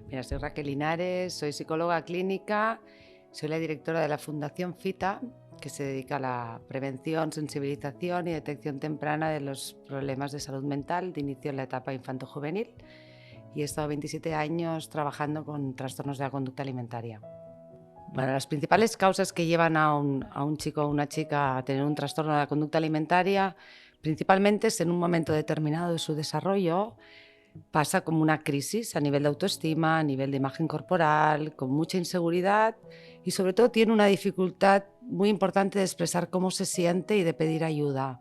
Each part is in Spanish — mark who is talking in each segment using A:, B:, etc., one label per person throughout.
A: Mira, soy Raquel Linares, soy psicóloga clínica, soy la directora de la Fundación FITA, que se dedica a la prevención, sensibilización y detección temprana de los problemas de salud mental de inicio en la etapa infanto-juvenil, y he estado 27 años trabajando con trastornos de la conducta alimentaria. Bueno, las principales causas que llevan a un chico o una chica a tener un trastorno de la conducta alimentaria, principalmente es en un momento determinado de su desarrollo. Pasa como una crisis a nivel de autoestima, a nivel de imagen corporal, con mucha inseguridad y sobre todo tiene una dificultad muy importante de expresar cómo se siente y de pedir ayuda.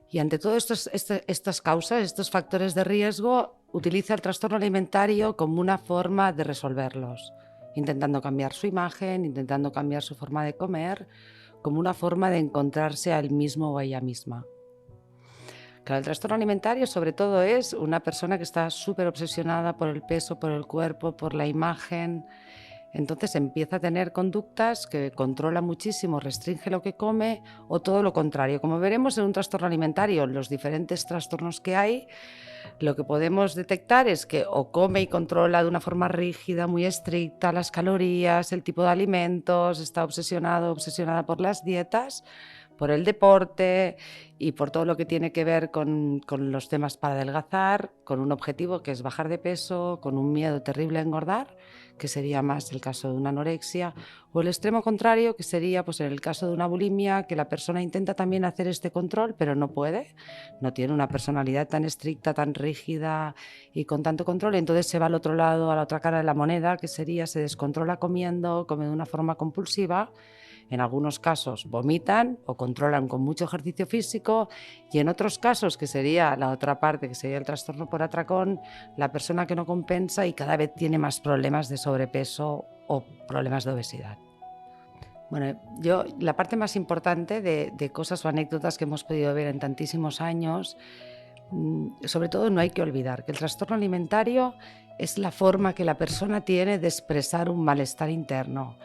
A: Y ante todas estas causas, estos factores de riesgo, utiliza el trastorno alimentario como una forma de resolverlos, intentando cambiar su imagen, intentando cambiar su forma de comer, como una forma de encontrarse a él mismo o a ella misma. Claro, el trastorno alimentario sobre todo es una persona que está súper obsesionada por el peso, por el cuerpo, por la imagen. Entonces empieza a tener conductas que controla muchísimo, restringe lo que come o todo lo contrario. Como veremos en un trastorno alimentario, los diferentes trastornos que hay, lo que podemos detectar es que o come y controla de una forma rígida, muy estricta, las calorías, el tipo de alimentos, está obsesionado, obsesionada por las dietas, por el deporte y por todo lo que tiene que ver con los temas para adelgazar, con un objetivo que es bajar de peso, con un miedo terrible a engordar, que sería más el caso de una anorexia, o el extremo contrario, que sería pues en el caso de una bulimia, que la persona intenta también hacer este control, pero no puede, no tiene una personalidad tan estricta, tan rígida y con tanto control, entonces se va al otro lado, a la otra cara de la moneda, que sería se descontrola comiendo, come de una forma compulsiva. En algunos casos vomitan o controlan con mucho ejercicio físico y en otros casos, que sería la otra parte, que sería el trastorno por atracón, la persona que no compensa y cada vez tiene más problemas de sobrepeso o problemas de obesidad. Bueno, la parte más importante de cosas o anécdotas que hemos podido ver en tantísimos años, sobre todo no hay que olvidar que el trastorno alimentario es la forma que la persona tiene de expresar un malestar interno.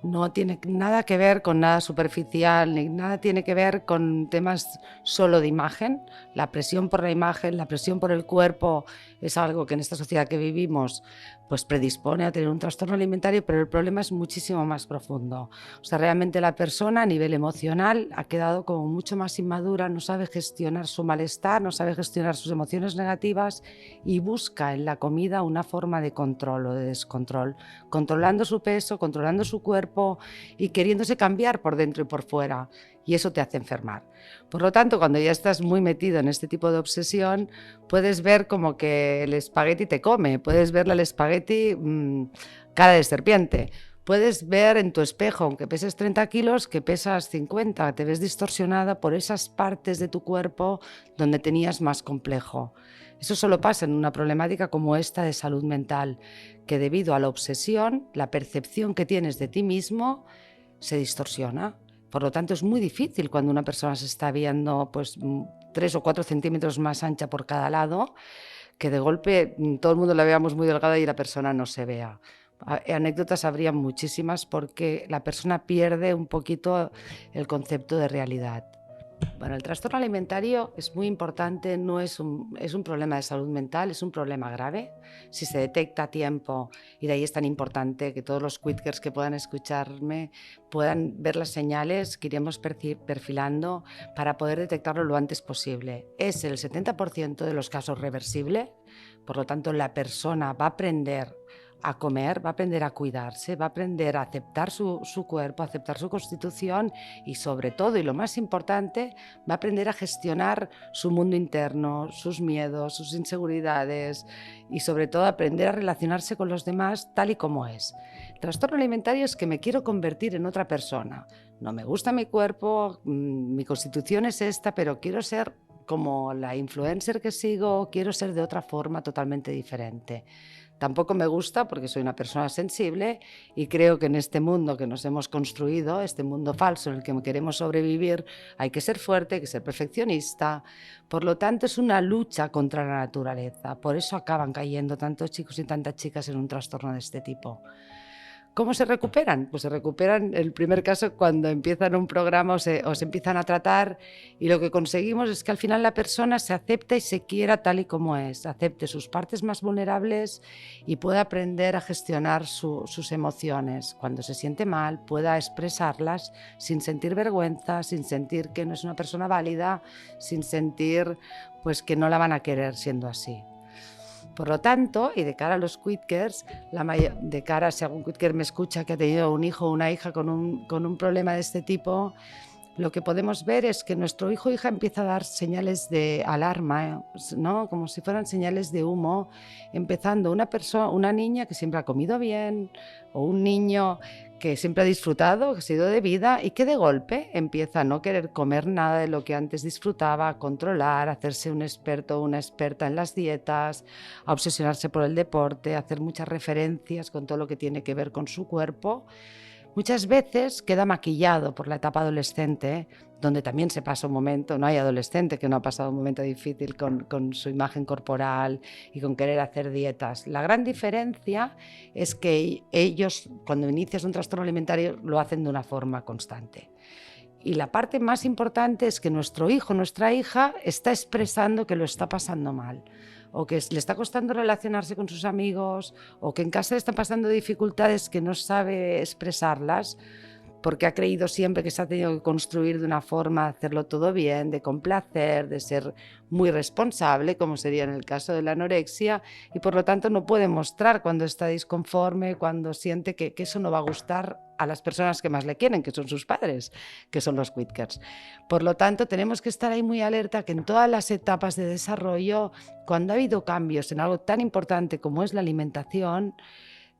A: No tiene nada que ver con nada superficial, ni nada tiene que ver con temas solo de imagen. La presión por la imagen, la presión por el cuerpo es algo que en esta sociedad que vivimos pues predispone a tener un trastorno alimentario, pero el problema es muchísimo más profundo. O sea, realmente la persona a nivel emocional ha quedado como mucho más inmadura, no sabe gestionar su malestar, no sabe gestionar sus emociones negativas y busca en la comida una forma de control o de descontrol, controlando su peso, controlando su cuerpo y queriéndose cambiar por dentro y por fuera. Y eso te hace enfermar. Por lo tanto, cuando ya estás muy metido en este tipo de obsesión, puedes ver como que el espagueti te come, puedes verle al espagueti cara de serpiente. Puedes ver en tu espejo, aunque peses 30 kilos, que pesas 50, te ves distorsionada por esas partes de tu cuerpo donde tenías más complejo. Eso solo pasa en una problemática como esta de salud mental, que debido a la obsesión, la percepción que tienes de ti mismo se distorsiona. Por lo tanto, es muy difícil cuando una persona se está viendo pues 3 o 4 centímetros más ancha por cada lado, que de golpe todo el mundo la veamos muy delgada y la persona no se vea. Anécdotas habría muchísimas porque la persona pierde un poquito el concepto de realidad. Bueno, el trastorno alimentario es muy importante, no es un problema de salud mental, es un problema grave. Si se detecta a tiempo, y de ahí es tan importante que todos los quitkers que puedan escucharme puedan ver las señales que iremos perfilando para poder detectarlo lo antes posible. Es el 70% de los casos reversible, por lo tanto la persona va a aprender a comer, va a aprender a cuidarse, va a aprender a aceptar su cuerpo, a aceptar su constitución y sobre todo, y lo más importante, va a aprender a gestionar su mundo interno, sus miedos, sus inseguridades y sobre todo aprender a relacionarse con los demás tal y como es. El trastorno alimentario es que me quiero convertir en otra persona. No me gusta mi cuerpo, mi constitución es esta, pero quiero ser como la influencer que sigo, quiero ser de otra forma totalmente diferente. Tampoco me gusta porque soy una persona sensible y creo que en este mundo que nos hemos construido, este mundo falso en el que queremos sobrevivir, hay que ser fuerte, hay que ser perfeccionista. Por lo tanto, es una lucha contra la naturaleza. Por eso acaban cayendo tantos chicos y tantas chicas en un trastorno de este tipo. ¿Cómo se recuperan? Pues se recuperan, en el primer caso, cuando empiezan un programa o se empiezan a tratar, y lo que conseguimos es que al final la persona se acepte y se quiera tal y como es, acepte sus partes más vulnerables y pueda aprender a gestionar sus emociones. Cuando se siente mal, pueda expresarlas sin sentir vergüenza, sin sentir que no es una persona válida, sin sentir pues, que no la van a querer siendo así. Por lo tanto, y de cara a los quidkers, de cara a si algún quidker me escucha que ha tenido un hijo o una hija con un problema de este tipo, lo que podemos ver es que nuestro hijo o hija empieza a dar señales de alarma, ¿no? Como si fueran señales de humo, empezando una niña que siempre ha comido bien, o un niño que siempre ha disfrutado, que ha sido de vida, y que de golpe empieza a no querer comer nada de lo que antes disfrutaba, a controlar, a hacerse un experto o una experta en las dietas, a obsesionarse por el deporte, a hacer muchas referencias con todo lo que tiene que ver con su cuerpo. Muchas veces queda maquillado por la etapa adolescente, donde también se pasa un momento, no hay adolescente que no ha pasado un momento difícil con su imagen corporal y con querer hacer dietas. La gran diferencia es que ellos, cuando inicias un trastorno alimentario, lo hacen de una forma constante. Y la parte más importante es que nuestro hijo, nuestra hija, está expresando que lo está pasando mal, o que le está costando relacionarse con sus amigos, o que en casa le están pasando dificultades que no sabe expresarlas, porque ha creído siempre que se ha tenido que construir de una forma, hacerlo todo bien, de complacer, de ser muy responsable, como sería en el caso de la anorexia, y por lo tanto no puede mostrar cuando está disconforme, cuando siente que eso no va a gustar a las personas que más le quieren, que son sus padres, que son los quidkers. Por lo tanto, tenemos que estar ahí muy alerta que en todas las etapas de desarrollo, cuando ha habido cambios en algo tan importante como es la alimentación,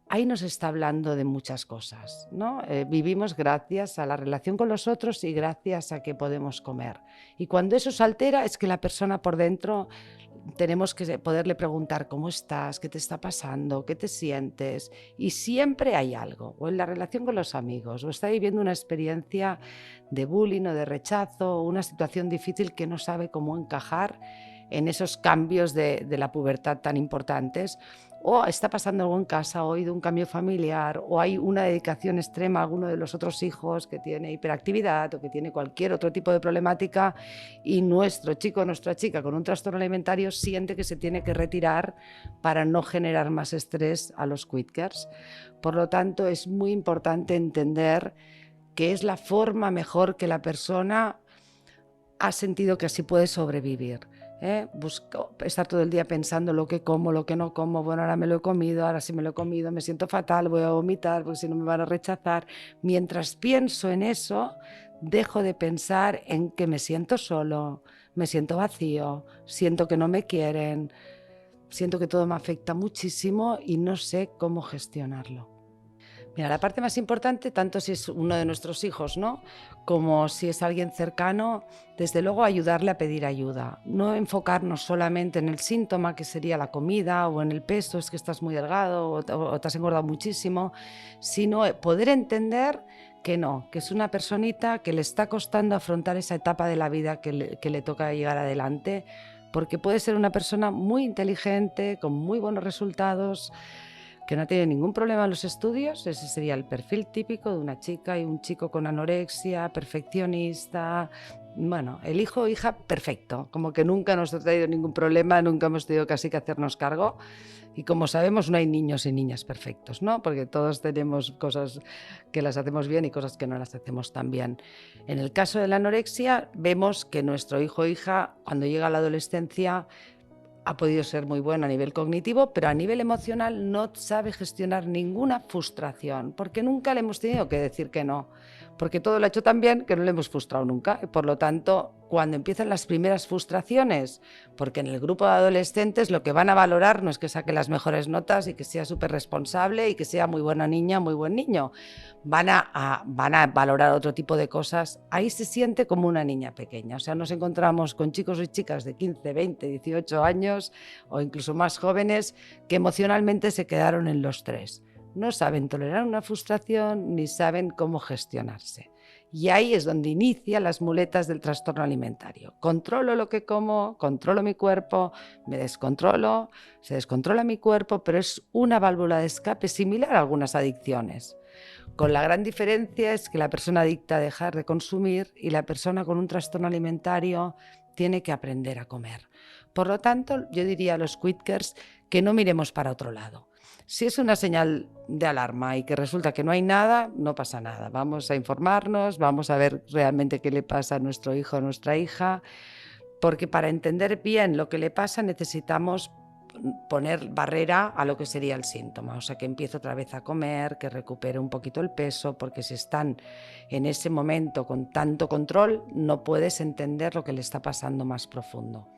A: ahí nos está hablando de muchas cosas, ¿no? Vivimos gracias a la relación con los otros y gracias a que podemos comer. Y cuando eso se altera es que la persona por dentro tenemos que poderle preguntar cómo estás, qué te está pasando, qué te sientes. Y siempre hay algo, o en la relación con los amigos, o está viviendo una experiencia de bullying o de rechazo, o una situación difícil que no sabe cómo encajar en esos cambios de la pubertad tan importantes, o está pasando algo en casa, o ha habido un cambio familiar, o hay una dedicación extrema a alguno de los otros hijos que tiene hiperactividad o que tiene cualquier otro tipo de problemática, y nuestro chico o nuestra chica con un trastorno alimentario siente que se tiene que retirar para no generar más estrés a los quidkers. Por lo tanto, es muy importante entender que es la forma mejor que la persona ha sentido que así puede sobrevivir. Busco estar todo el día pensando lo que como, lo que no como, bueno, ahora me lo he comido, ahora sí me lo he comido, me siento fatal, voy a vomitar porque si no me van a rechazar. Mientras pienso en eso, dejo de pensar en que me siento solo, me siento vacío, siento que no me quieren, siento que todo me afecta muchísimo y no sé cómo gestionarlo. Mira, la parte más importante, tanto si es uno de nuestros hijos, ¿no?, como si es alguien cercano, desde luego ayudarle a pedir ayuda. No enfocarnos solamente en el síntoma, que sería la comida, o en el peso, es que estás muy delgado o te has engordado muchísimo, sino poder entender que no, que es una personita que le está costando afrontar esa etapa de la vida que le toca llegar adelante, porque puede ser una persona muy inteligente, con muy buenos resultados, que no tiene ningún problema en los estudios. Ese sería el perfil típico de una chica y un chico con anorexia, perfeccionista. Bueno, el hijo o hija perfecto, como que nunca nos ha traído ningún problema, nunca hemos tenido casi que hacernos cargo. Y como sabemos, no hay niños y niñas perfectos, ¿no? Porque todos tenemos cosas que las hacemos bien y cosas que no las hacemos tan bien. En el caso de la anorexia, vemos que nuestro hijo o hija, cuando llega a la adolescencia, ha podido ser muy bueno a nivel cognitivo, pero a nivel emocional no sabe gestionar ninguna frustración, porque nunca le hemos tenido que decir que no, porque todo lo ha hecho tan bien que no le hemos frustrado nunca. Y por lo tanto, cuando empiezan las primeras frustraciones, porque en el grupo de adolescentes lo que van a valorar no es que saque las mejores notas y que sea súper responsable y que sea muy buena niña, muy buen niño, van a valorar otro tipo de cosas. Ahí se siente como una niña pequeña. O sea, nos encontramos con chicos y chicas de 15, 20, 18 años o incluso más jóvenes que emocionalmente se quedaron en los 3. No saben tolerar una frustración ni saben cómo gestionarse. Y ahí es donde inician las muletas del trastorno alimentario. Controlo lo que como, controlo mi cuerpo, me descontrolo, se descontrola mi cuerpo, pero es una válvula de escape similar a algunas adicciones. Con la gran diferencia es que la persona adicta a dejar de consumir y la persona con un trastorno alimentario tiene que aprender a comer. Por lo tanto, yo diría a los quitcars que no miremos para otro lado. Si es una señal de alarma y que resulta que no hay nada, no pasa nada. Vamos a informarnos, vamos a ver realmente qué le pasa a nuestro hijo o a nuestra hija, porque para entender bien lo que le pasa necesitamos poner barrera a lo que sería el síntoma, o sea, que empiece otra vez a comer, que recupere un poquito el peso, porque si están en ese momento con tanto control, no puedes entender lo que le está pasando más profundo.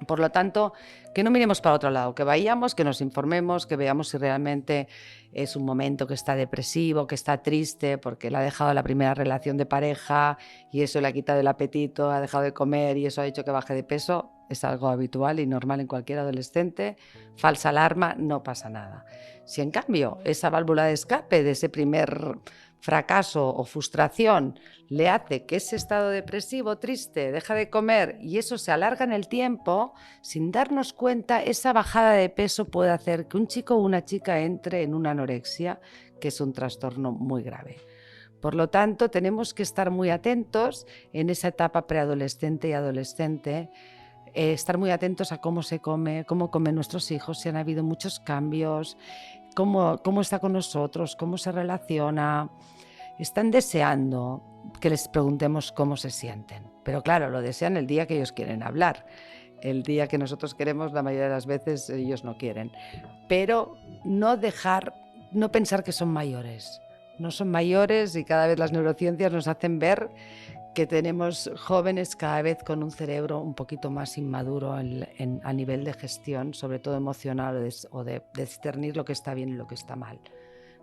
A: Por lo tanto, que no miremos para otro lado, que vayamos, que nos informemos, que veamos si realmente es un momento que está depresivo, que está triste porque le ha dejado la primera relación de pareja y eso le ha quitado el apetito, ha dejado de comer y eso ha hecho que baje de peso. Es algo habitual y normal en cualquier adolescente. Falsa alarma, no pasa nada. Si en cambio esa válvula de escape de ese primer fracaso o frustración le hace que ese estado depresivo, triste, deja de comer y eso se alarga en el tiempo, sin darnos cuenta, esa bajada de peso puede hacer que un chico o una chica entre en una anorexia, que es un trastorno muy grave. Por lo tanto, tenemos que estar muy atentos en esa etapa preadolescente y adolescente, estar muy atentos a cómo se come, cómo comen nuestros hijos, si han habido muchos cambios, cómo está con nosotros, cómo se relaciona. Están deseando que les preguntemos cómo se sienten, pero claro, lo desean el día que ellos quieren hablar. El día que nosotros queremos, la mayoría de las veces ellos no quieren. Pero no pensar que son mayores. No son mayores y cada vez las neurociencias nos hacen ver que tenemos jóvenes cada vez con un cerebro un poquito más inmaduro a nivel de gestión, sobre todo emocional, o de discernir lo que está bien y lo que está mal.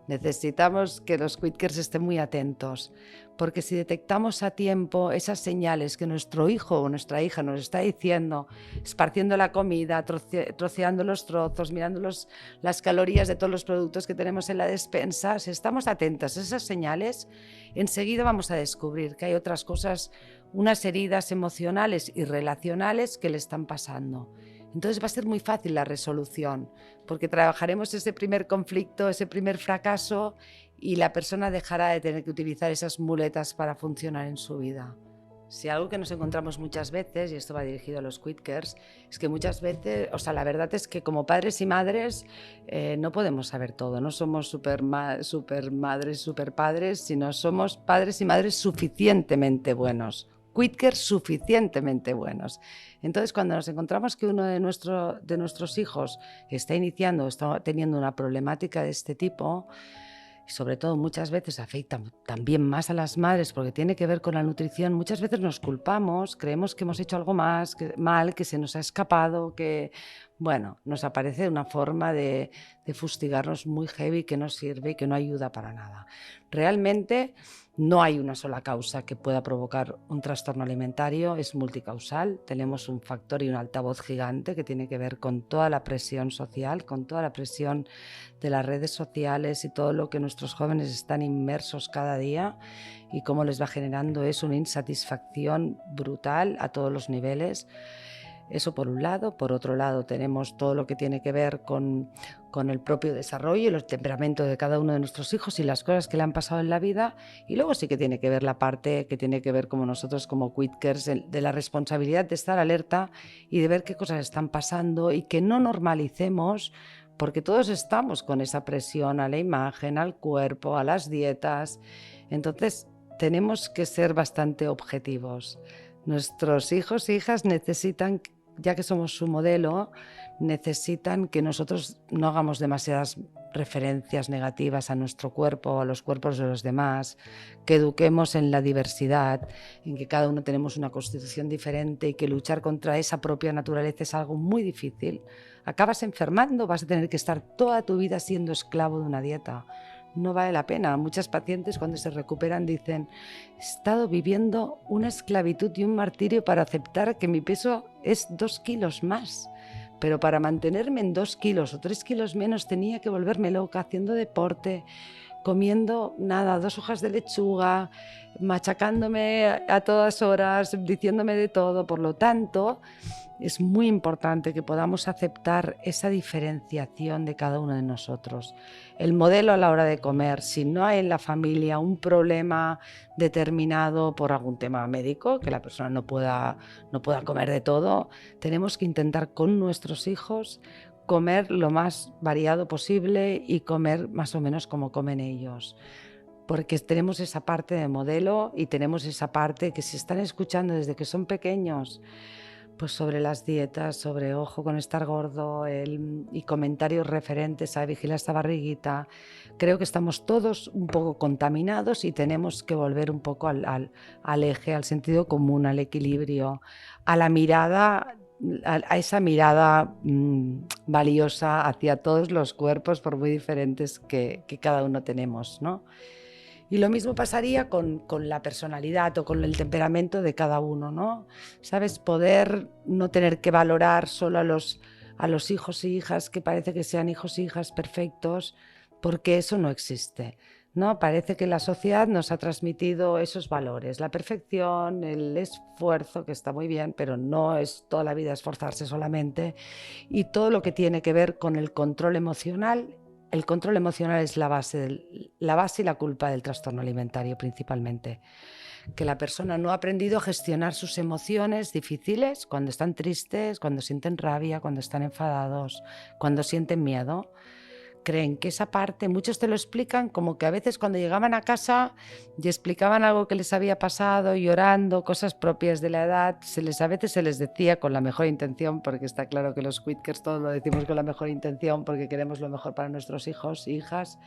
A: Necesitamos que los quitcars estén muy atentos, porque si detectamos a tiempo esas señales que nuestro hijo o nuestra hija nos está diciendo, esparciendo la comida, troceando los trozos, mirando las calorías de todos los productos que tenemos en la despensa, si estamos atentos a esas señales, enseguida vamos a descubrir que hay otras cosas, unas heridas emocionales y relacionales que le están pasando. Entonces va a ser muy fácil la resolución, porque trabajaremos ese primer conflicto, ese primer fracaso, y la persona dejará de tener que utilizar esas muletas para funcionar en su vida. Si algo que nos encontramos muchas veces, y esto va dirigido a los quitcars, es que muchas veces, o sea, la verdad es que como padres y madres no podemos saber todo, no somos super madres, super padres, sino somos padres y madres suficientemente buenos. Quitcars suficientemente buenos. Entonces, cuando nos encontramos que uno de nuestros hijos está teniendo una problemática de este tipo, y sobre todo muchas veces afecta también más a las madres porque tiene que ver con la nutrición, muchas veces nos culpamos, creemos que hemos hecho algo mal, que se nos ha escapado, que bueno, nos aparece una forma de fustigarnos muy heavy que no sirve y que no ayuda para nada. Realmente no hay una sola causa que pueda provocar un trastorno alimentario, es multicausal. Tenemos un factor y un altavoz gigante que tiene que ver con toda la presión social, con toda la presión de las redes sociales y todo lo que nuestros jóvenes están inmersos cada día y cómo les va generando eso una insatisfacción brutal a todos los niveles. Eso por un lado. Por otro lado tenemos todo lo que tiene que ver con el propio desarrollo y el temperamento de cada uno de nuestros hijos y las cosas que le han pasado en la vida. Y luego sí que tiene que ver la parte que tiene que ver como nosotros como quitcars, de la responsabilidad de estar alerta y de ver qué cosas están pasando y que no normalicemos, porque todos estamos con esa presión a la imagen, al cuerpo, a las dietas. Entonces tenemos que ser bastante objetivos. Nuestros hijos e hijas necesitan, ya que somos su modelo, necesitan que nosotros no hagamos demasiadas referencias negativas a nuestro cuerpo o a los cuerpos de los demás, que eduquemos en la diversidad, en que cada uno tenemos una constitución diferente y que luchar contra esa propia naturaleza es algo muy difícil. Acabas enfermando, vas a tener que estar toda tu vida siendo esclavo de una dieta. No vale la pena. Muchas pacientes cuando se recuperan dicen: he estado viviendo una esclavitud y un martirio para aceptar que mi peso es 2 kilos más. Pero para mantenerme en 2 kilos o 3 kilos menos tenía que volverme loca haciendo deporte, comiendo 2 hojas de lechuga, machacándome a todas horas, diciéndome de todo. Por lo tanto, es muy importante que podamos aceptar esa diferenciación de cada uno de nosotros. El modelo a la hora de comer, si no hay en la familia un problema determinado por algún tema médico, que la persona no pueda comer de todo, tenemos que intentar con nuestros hijos comer lo más variado posible y comer más o menos como comen ellos. Porque tenemos esa parte de modelo y tenemos esa parte que si están escuchando desde que son pequeños, pues sobre las dietas, sobre ojo con estar gordo y comentarios referentes a vigilar esta barriguita. Creo que estamos todos un poco contaminados y tenemos que volver un poco al eje, al sentido común, al equilibrio, a la mirada, a esa mirada valiosa hacia todos los cuerpos, por muy diferentes que cada uno tenemos, ¿no? Y lo mismo pasaría con la personalidad o con el temperamento de cada uno, ¿no? ¿Sabes? Poder no tener que valorar solo a los hijos e hijas que parece que sean hijos e hijas perfectos, porque eso no existe, ¿no? Parece que la sociedad nos ha transmitido esos valores, la perfección, el esfuerzo, que está muy bien, pero no es toda la vida esforzarse solamente, y todo lo que tiene que ver con el control emocional. El control emocional es la base y la culpa del trastorno alimentario principalmente. Que la persona no ha aprendido a gestionar sus emociones difíciles cuando están tristes, cuando sienten rabia, cuando están enfadados, cuando sienten miedo. Creen que esa parte, muchos te lo explican como que a veces cuando llegaban a casa y explicaban algo que les había pasado, llorando, cosas propias de la edad, a veces se les decía con la mejor intención, porque está claro que los Quidkers todos lo decimos con la mejor intención porque queremos lo mejor para nuestros hijos e hijas,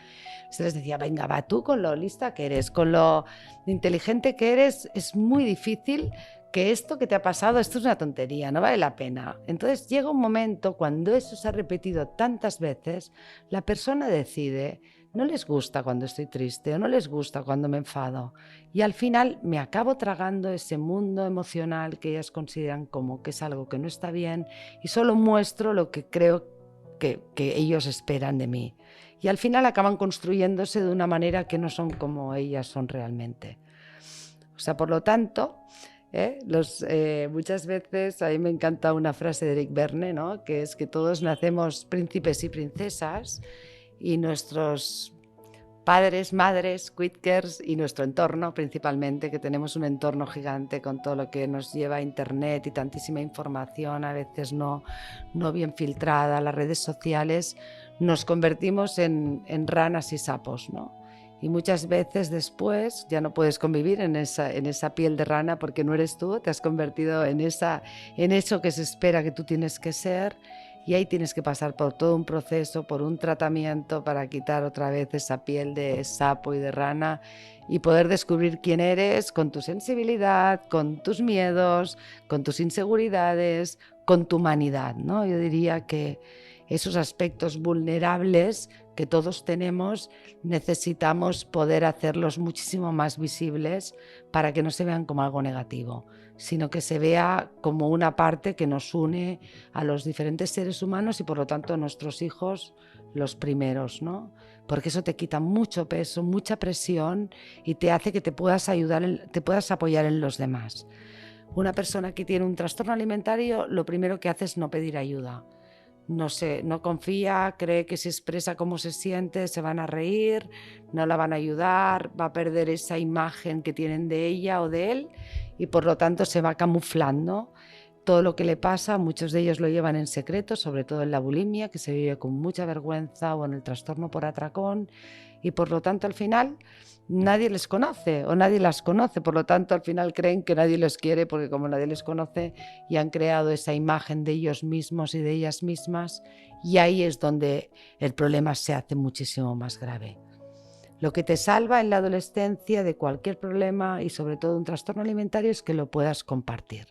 A: se les decía, venga, va tú con lo lista que eres, con lo inteligente que eres, es muy difícil que esto que te ha pasado, esto es una tontería, no vale la pena. Entonces llega un momento cuando eso se ha repetido tantas veces, la persona decide, no les gusta cuando estoy triste o no les gusta cuando me enfado. Y al final me acabo tragando ese mundo emocional que ellas consideran como que es algo que no está bien y solo muestro lo que creo que ellos esperan de mí. Y al final acaban construyéndose de una manera que no son como ellas son realmente. O sea, por lo tanto, muchas veces a mí me encanta una frase de Eric Berne, ¿no? Que es que todos nacemos príncipes y princesas y nuestros padres, madres, Quidkers y nuestro entorno principalmente, que tenemos un entorno gigante con todo lo que nos lleva a internet y tantísima información, a veces no bien filtrada, las redes sociales, nos convertimos en ranas y sapos, ¿no? Y muchas veces después ya no puedes convivir en esa piel de rana porque no eres tú, te has convertido en eso que se espera que tú tienes que ser y ahí tienes que pasar por todo un proceso, por un tratamiento para quitar otra vez esa piel de sapo y de rana y poder descubrir quién eres con tu sensibilidad, con tus miedos, con tus inseguridades, con tu humanidad, ¿no? Yo diría que esos aspectos vulnerables que todos tenemos, necesitamos poder hacerlos muchísimo más visibles para que no se vean como algo negativo, sino que se vea como una parte que nos une a los diferentes seres humanos y por lo tanto a nuestros hijos los primeros, ¿no? Porque eso te quita mucho peso, mucha presión y te hace que te puedas ayudar, te puedas apoyar en los demás. Una persona que tiene un trastorno alimentario, lo primero que hace es no pedir ayuda. No confía, cree que si expresa cómo se siente se van a reír, no la van a ayudar, va a perder esa imagen que tienen de ella o de él y por lo tanto se va camuflando. Todo lo que le pasa, muchos de ellos lo llevan en secreto, sobre todo en la bulimia, que se vive con mucha vergüenza, o en el trastorno por atracón, y por lo tanto al final nadie les conoce o nadie las conoce, por lo tanto al final creen que nadie los quiere porque como nadie les conoce y han creado esa imagen de ellos mismos y de ellas mismas y ahí es donde el problema se hace muchísimo más grave. Lo que te salva en la adolescencia de cualquier problema y sobre todo un trastorno alimentario es que lo puedas compartir.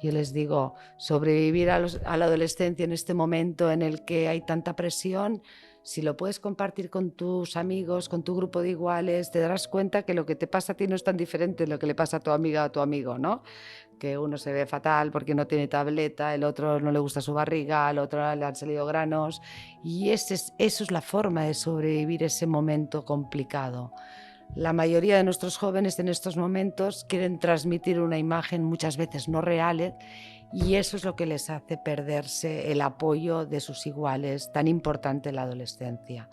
A: Yo les digo, sobrevivir a la adolescencia en este momento en el que hay tanta presión, si lo puedes compartir con tus amigos, con tu grupo de iguales, te darás cuenta que lo que te pasa a ti no es tan diferente de lo que le pasa a tu amiga o a tu amigo, ¿no? Que uno se ve fatal porque no tiene tableta, el otro no le gusta su barriga, al otro le han salido granos y eso es la forma de sobrevivir ese momento complicado. La mayoría de nuestros jóvenes en estos momentos quieren transmitir una imagen muchas veces no real y eso es lo que les hace perderse el apoyo de sus iguales, tan importante en la adolescencia.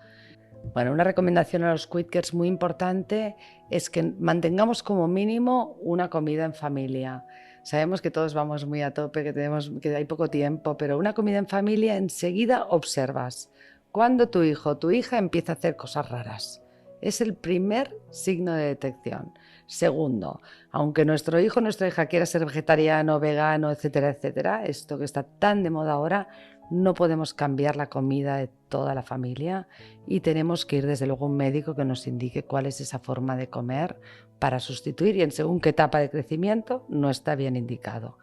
A: Bueno, una recomendación a los quidkers muy importante es que mantengamos como mínimo una comida en familia. Sabemos que todos vamos muy a tope, que hay poco tiempo, pero una comida en familia enseguida observas cuando tu hijo o tu hija empieza a hacer cosas raras. Es el primer signo de detección. Segundo, aunque nuestro hijo o nuestra hija quiera ser vegetariano, vegano, etcétera, etcétera, esto que está tan de moda ahora, no podemos cambiar la comida de toda la familia y tenemos que ir desde luego a un médico que nos indique cuál es esa forma de comer para sustituir, y en según qué etapa de crecimiento no está bien indicado.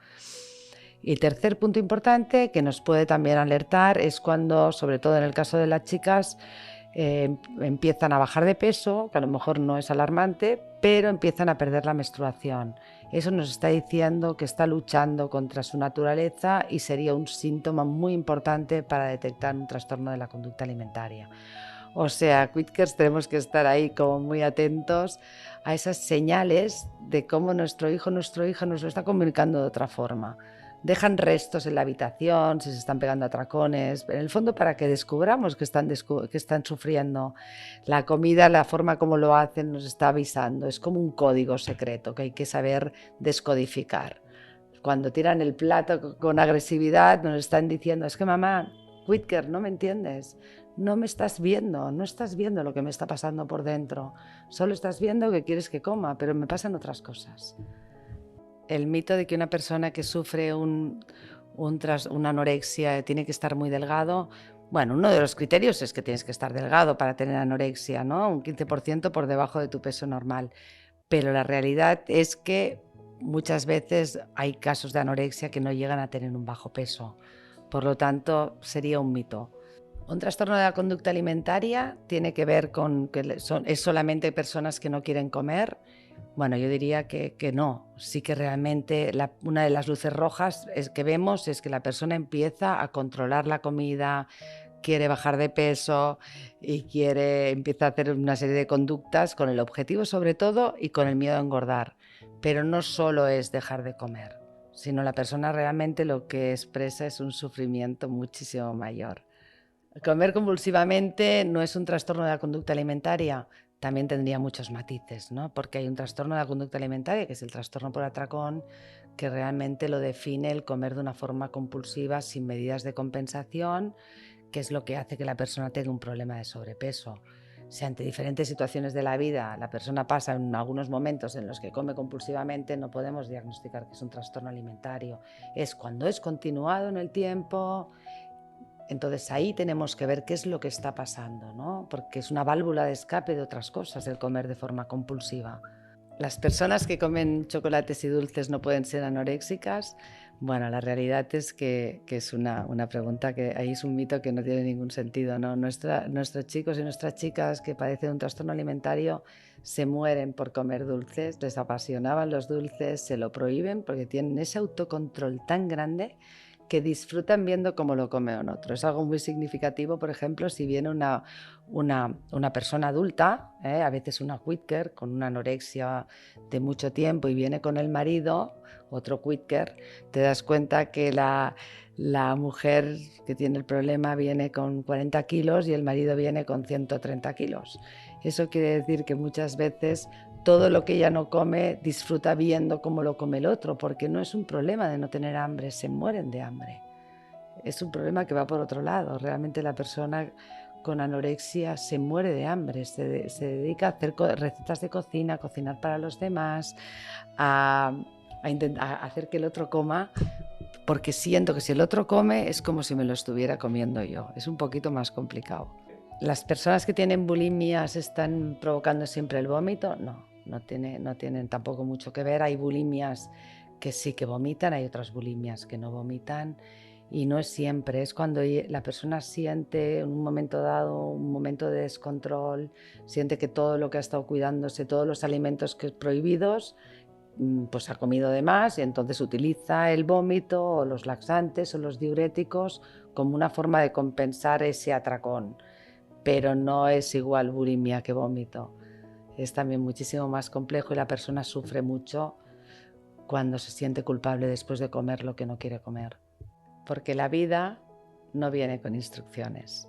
A: Y tercer punto importante que nos puede también alertar es cuando, sobre todo en el caso de las chicas, empiezan a bajar de peso, que a lo mejor no es alarmante, pero empiezan a perder la menstruación. Eso nos está diciendo que está luchando contra su naturaleza y sería un síntoma muy importante para detectar un trastorno de la conducta alimentaria. O sea, quidkers tenemos que estar ahí como muy atentos a esas señales de cómo nuestro hijo o nuestra hija nos lo está comunicando de otra forma. Dejan restos en la habitación, si se están pegando atracones, en el fondo para que descubramos que están sufriendo. La comida, la forma como lo hacen, nos está avisando. Es como un código secreto que hay que saber descodificar. Cuando tiran el plato con agresividad, nos están diciendo, es que mamá, quidker, no me entiendes, no me estás viendo, no estás viendo lo que me está pasando por dentro. Solo estás viendo que quieres que coma, pero me pasan otras cosas. El mito de que una persona que sufre una anorexia tiene que estar muy delgado, bueno, uno de los criterios es que tienes que estar delgado para tener anorexia, ¿no? Un 15% por debajo de tu peso normal. Pero la realidad es que muchas veces hay casos de anorexia que no llegan a tener un bajo peso. Por lo tanto, sería un mito. Un trastorno de la conducta alimentaria tiene que ver con que es solamente personas que no quieren comer. Bueno, yo diría que no. Sí que realmente una de las luces rojas que vemos es que la persona empieza a controlar la comida, quiere bajar de peso y empieza a hacer una serie de conductas con el objetivo sobre todo y con el miedo a engordar. Pero no solo es dejar de comer, sino la persona realmente lo que expresa es un sufrimiento muchísimo mayor. Comer compulsivamente no es un trastorno de la conducta alimentaria, también tendría muchos matices, ¿no? Porque hay un trastorno de la conducta alimentaria, que es el trastorno por atracón, que realmente lo define el comer de una forma compulsiva sin medidas de compensación, que es lo que hace que la persona tenga un problema de sobrepeso. Si ante diferentes situaciones de la vida la persona pasa en algunos momentos en los que come compulsivamente, no podemos diagnosticar que es un trastorno alimentario. Es cuando es continuado en el tiempo. Entonces ahí tenemos que ver qué es lo que está pasando, ¿no? Porque es una válvula de escape de otras cosas el comer de forma compulsiva. ¿Las personas que comen chocolates y dulces no pueden ser anoréxicas? Bueno, la realidad es que es una pregunta que ahí es un mito que no tiene ningún sentido, ¿no? Nuestros chicos y nuestras chicas que padecen un trastorno alimentario se mueren por comer dulces, les apasionaban los dulces, se lo prohíben porque tienen ese autocontrol tan grande que disfrutan viendo cómo lo come un otro. Es algo muy significativo, por ejemplo, si viene una persona adulta, a veces una quidker con una anorexia de mucho tiempo y viene con el marido, otro quidker, te das cuenta que la mujer que tiene el problema viene con 40 kilos y el marido viene con 130 kilos. Eso quiere decir que muchas veces todo lo que ella no come disfruta viendo cómo lo come el otro, porque no es un problema de no tener hambre, se mueren de hambre. Es un problema que va por otro lado. Realmente la persona con anorexia se muere de hambre, se dedica a hacer recetas de cocina, a cocinar para los demás, a hacer que el otro coma, porque siento que si el otro come es como si me lo estuviera comiendo yo. Es un poquito más complicado. ¿Las personas que tienen bulimias están provocando siempre el vómito? No tienen tampoco mucho que ver. Hay bulimias que sí que vomitan, hay otras bulimias que no vomitan y no es siempre. Es cuando la persona siente en un momento dado un momento de descontrol, siente que todo lo que ha estado cuidándose, todos los alimentos que prohibidos, pues ha comido de más y entonces utiliza el vómito o los laxantes o los diuréticos como una forma de compensar ese atracón. Pero no es igual bulimia que vómito. Es también muchísimo más complejo y la persona sufre mucho cuando se siente culpable después de comer lo que no quiere comer. Porque la vida no viene con instrucciones.